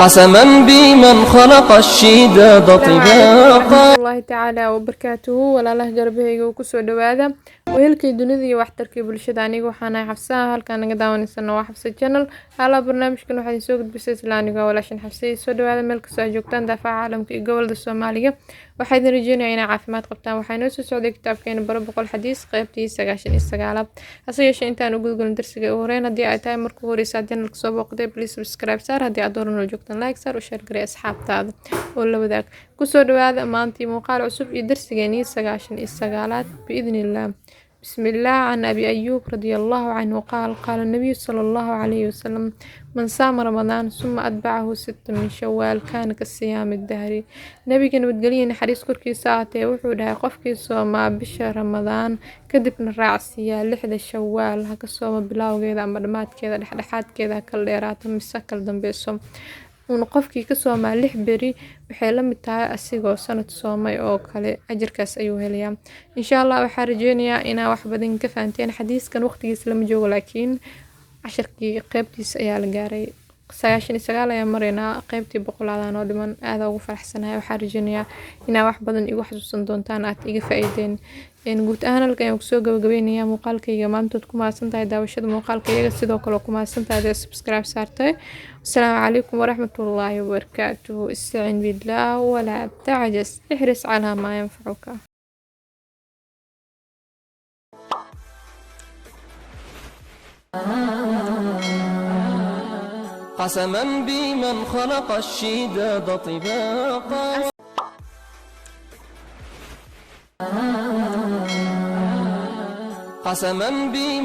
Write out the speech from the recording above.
قسما بمن خلق الشداد طباقا. الله تعالى وبركاته ولا الله جربه وكسو دوادا وهلكي دنيدي waxtarkii bulshada aniga waxaan ahay xafsaa halkaan naga daawanaysan waa xafsa channel hala barnaamijkan waxaan soo gudbisay islaaniga walaashin xafsay soo dhawaada meel kasta oo joogtaan daafaca caalamka iyo gobolka Soomaaliya waxaan rajeynayaa inay caafimaad qabtaan waxaan noo soo socday kitaabkeena baro boqol xadiis qaybtii 99 hase yeeshee intaan u gudgalin darsiga ugu horeyn hadii ay tahay markuu horeysa channelka soo booqday please subscribe saar hadii aad dooran joogtaan like saar oo share garee asxaabtaada oo la wadaag kusoo dhawaada maantii muuqaal cusub iyo darsigeeni 99 باذن بسم الله. عن أبي أيوب رضي الله عنه قال قال النبي صلى الله عليه وسلم من صام رمضان ثم أتبعه 6 من شوال كان كالصيام الدهري. نبي كان بتقولين حديث كركي ساعته وحودها قفكي صوما بشهر رمضان كدبنا الرعسية لحد شوال هكا صوما بلاو كذا أمرمات كذا لحد كذا كالليرات مسكل دنبيسهم ونقفكي كسوما لح بري waxay la mid tahay asigoo sanad soomay oo kale ajirkaas ayuu helayaa insha Allah waxaan rajeynayaa inaa wax badan ka fahanteen xadiiskan waqtigiisa lama joogo laakiin casharkii qaybtiisa ayaa la gaaray 99 ayaa mareynaa qaybtii 100 oo dhiman aad ugu faraxsanahay waxaan rajeynayaa inaa wax badan igu xasuusan doontaan aad iga faa'iideen guud ahaan halkan ayaan kusoo gabagabeynayaa muuqaalkayga maantood ku mahadsantahay daawashada muuqaalkayga sidoo kale ku mahadsantahay subscribe saartay السلام عليكم ورحمة الله وبركاته. استعن بالله ولا تعجز احرص على ما ينفعك. قسما بمن خلق الشداد طباقا. قسما بمن